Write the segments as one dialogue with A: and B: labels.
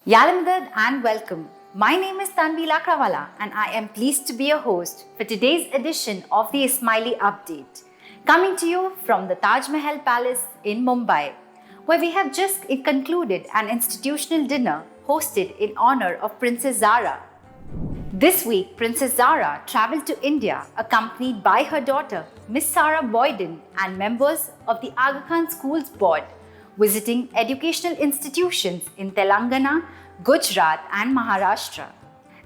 A: Yalamdad and welcome. My name is Tanvi Lakrawala and I am pleased to be your host for today's edition of the Ismaili Update, coming to you from the Taj Mahal Palace in Mumbai, where we have just concluded an institutional dinner hosted in honor of Princess Zara. This week, Princess Zara travelled to India accompanied by her daughter, Miss Sarah Boyden, and members of the Aga Khan Schools Board, visiting educational institutions in Telangana, Gujarat, and Maharashtra.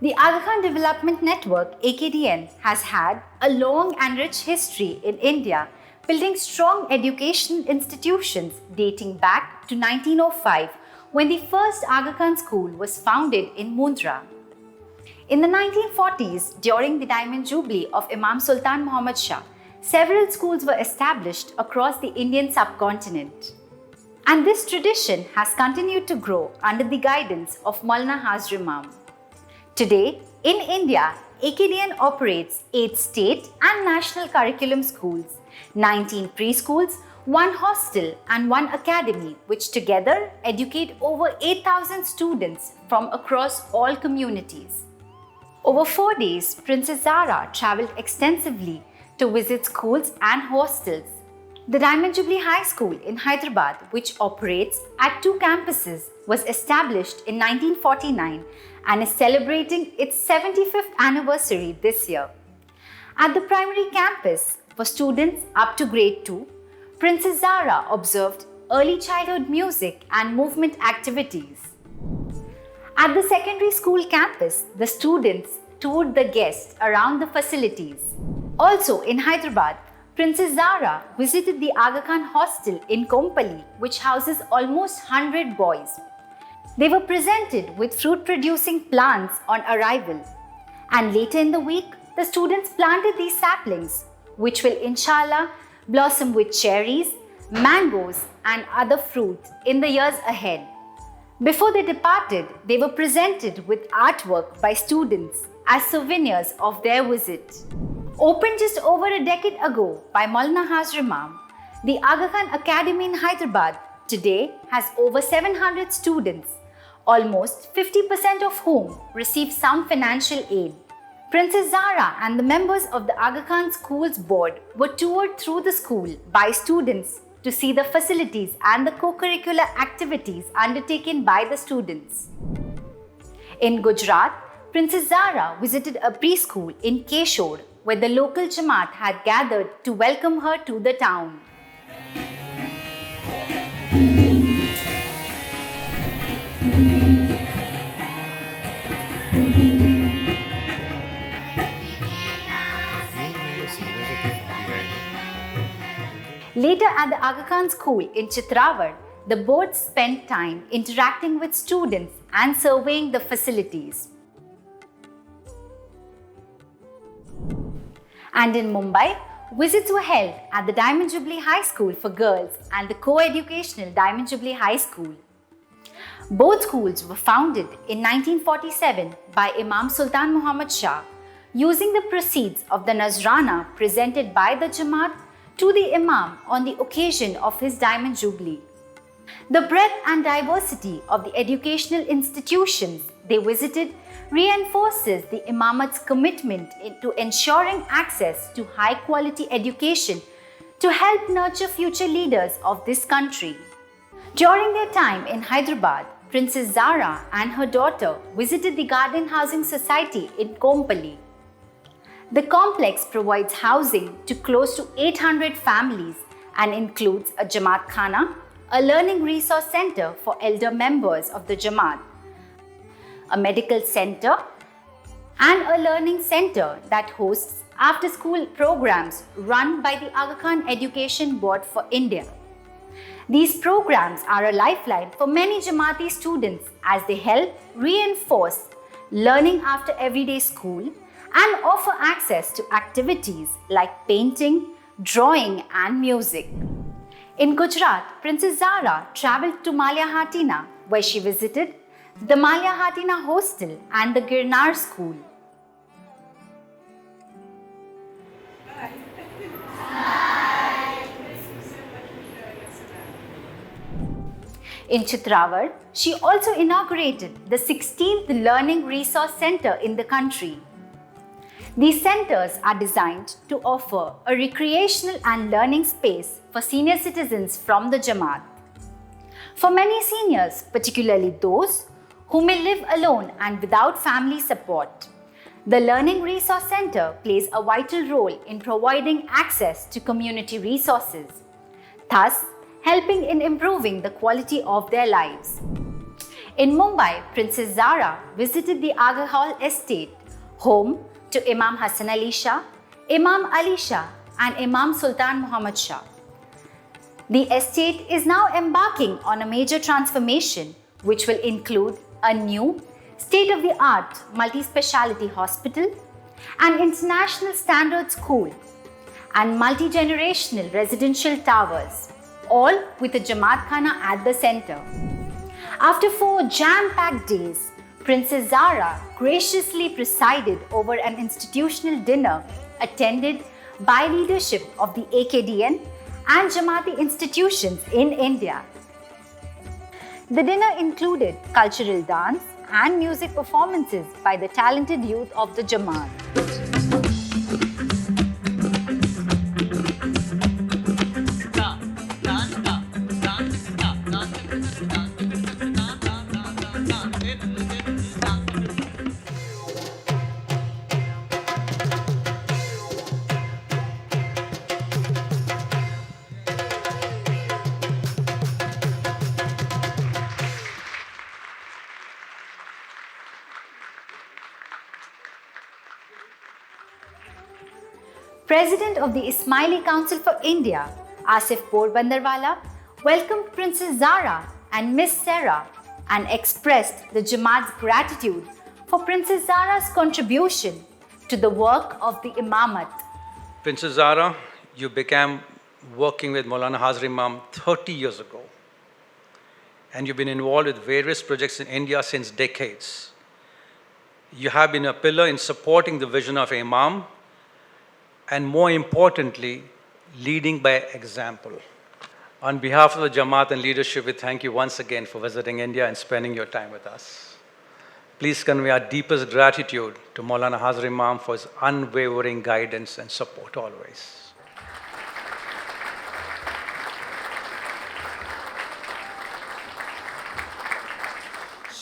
A: The Aga Khan Development Network (AKDN) has had a long and rich history in India, building strong education institutions dating back to 1905, when the first Aga Khan school was founded in Mundra. In the 1940s, during the Diamond Jubilee of Imam Sultan Muhammad Shah, several schools were established across the Indian subcontinent. And this tradition has continued to grow under the guidance of Maulana Hazar Imam. Today, in India, AKDN operates 8 state and national curriculum schools, 19 preschools, 1 hostel and 1 academy, which together educate over 8,000 students from across all communities. Over 4 days, Princess Zara travelled extensively to visit schools and hostels. The Diamond Jubilee High School in Hyderabad, which operates at 2 campuses, was established in 1949 and is celebrating its 75th anniversary this year. At the primary campus, for students up to grade 2, Princess Zara observed early childhood music and movement activities. At the secondary school campus, the students toured the guests around the facilities. Also in Hyderabad, Princess Zara visited the Aga Khan Hostel in Kompally, which houses almost 100 boys. They were presented with fruit-producing plants on arrival. And later in the week, the students planted these saplings, which will inshallah blossom with cherries, mangoes and other fruit in the years ahead. Before they departed, they were presented with artwork by students as souvenirs of their visit. Opened just over a decade ago by Maulana Hazar Imam, the Aga Khan Academy in Hyderabad today has over 700 students, almost 50% of whom receive some financial aid. Princess Zara and the members of the Aga Khan Schools Board were toured through the school by students to see the facilities and the co-curricular activities undertaken by the students. In Gujarat, Princess Zara visited a preschool in Keshore, where the local Jamaat had gathered to welcome her to the town. Later at the Aga Khan School in Chitrawad, the board spent time interacting with students and surveying the facilities. And in Mumbai, visits were held at the Diamond Jubilee High School for girls and the co-educational Diamond Jubilee High School. Both schools were founded in 1947 by Imam Sultan Muhammad Shah, using the proceeds of the Nazrana presented by the Jamaat to the Imam on the occasion of his Diamond Jubilee. The breadth and diversity of the educational institutions they visited reinforces the Imamat's commitment to ensuring access to high-quality education to help nurture future leaders of this country. During their time in Hyderabad, Princess Zara and her daughter visited the Garden Housing Society in Kompally. The complex provides housing to close to 800 families and includes a Jamaat Khana, a learning resource center for elder members of the Jamaat, a medical center, and a learning center that hosts after-school programs run by the Aga Khan Education Board for India. These programs are a lifeline for many Jamaati students as they help reinforce learning after everyday school and offer access to activities like painting, drawing, and music. In Gujarat, Princess Zara travelled to Malia Hatina, where she visited the Malia Hatina Hostel and the Girnar School. In Chitrawad, she also inaugurated the 16th Learning Resource Center in the country. These centers are designed to offer a recreational and learning space for senior citizens from the Jamaat. For many seniors, particularly those who may live alone and without family support, the Learning Resource Center plays a vital role in providing access to community resources, thus helping in improving the quality of their lives. In Mumbai, Princess Zara visited the Agar Hall estate, home to Imam Hassan Ali Shah, Imam Ali Shah and Imam Sultan Muhammad Shah. The estate is now embarking on a major transformation which will include a new state-of-the-art multi-speciality hospital, an international standard school and multi-generational residential towers, all with a Jamaat Khana at the center. After 4 jam-packed days, Princess Zara graciously presided over an institutional dinner attended by leadership of the AKDN and Jamaati institutions in India. The dinner included cultural dance and music performances by the talented youth of the Jamaat. President of the Ismaili Council for India, Asif Porbandarwala, welcomed Princess Zara and Miss Sarah and expressed the Jamaat's gratitude for Princess Zara's contribution to the work of the Imamat.
B: Princess Zara, you began working with Maulana Hazar Imam 30 years ago, and you've been involved with various projects in India since decades. You have been a pillar in supporting the vision of Imam, and more importantly, leading by example. On behalf of the Jamaat and leadership, we thank you once again for visiting India and spending your time with us. Please convey our deepest gratitude to Maulana Hazar Imam for his unwavering guidance and support always.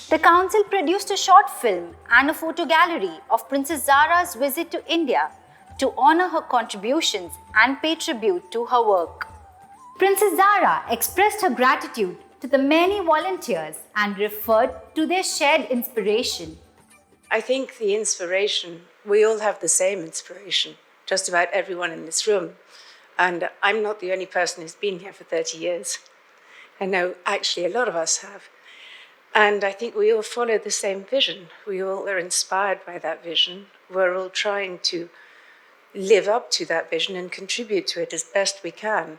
A: The council produced a short film and a photo gallery of Princess Zara's visit to India to honor her contributions and pay tribute to her work. Princess Zara expressed her gratitude to the many volunteers and referred to their shared inspiration.
C: I think the inspiration, we all have the same inspiration, just about everyone in this room. And I'm not the only person who's been here for 30 years. I know actually a lot of us have. And I think we all follow the same vision. We all are inspired by that vision. We're all trying to live up to that vision and contribute to it as best we can.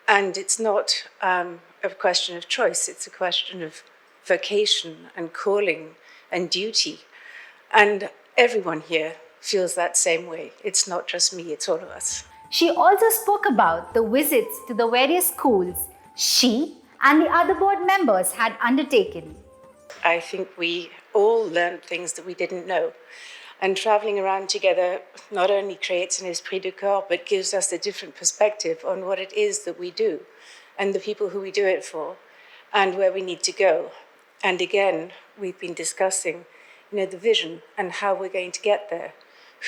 C: And it's not a question of choice, it's a question of vocation and calling and duty. And everyone here feels that same way. It's not just me, it's all of us.
A: She also spoke about the visits to the various schools she and the other board members had undertaken.
C: I think we all learned things that we didn't know. And traveling around together not only creates an esprit de corps, but gives us a different perspective on what it is that we do and the people who we do it for and where we need to go. And again, we've been discussing, the vision and how we're going to get there,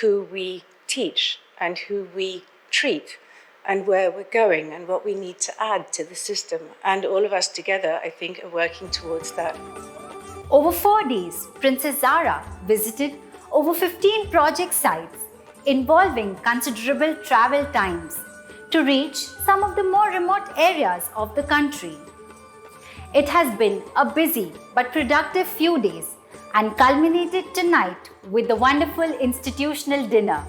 C: who we teach and who we treat and where we're going and what we need to add to the system. And all of us together, I think, are working towards that.
A: Over 4 days, Princess Zara visited over 15 project sites involving considerable travel times to reach some of the more remote areas of the country. It has been a busy but productive few days and culminated tonight with the wonderful institutional dinner.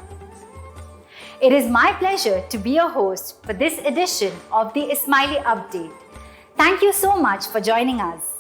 A: It is my pleasure to be your host for this edition of the Ismaili Update. Thank you so much for joining us.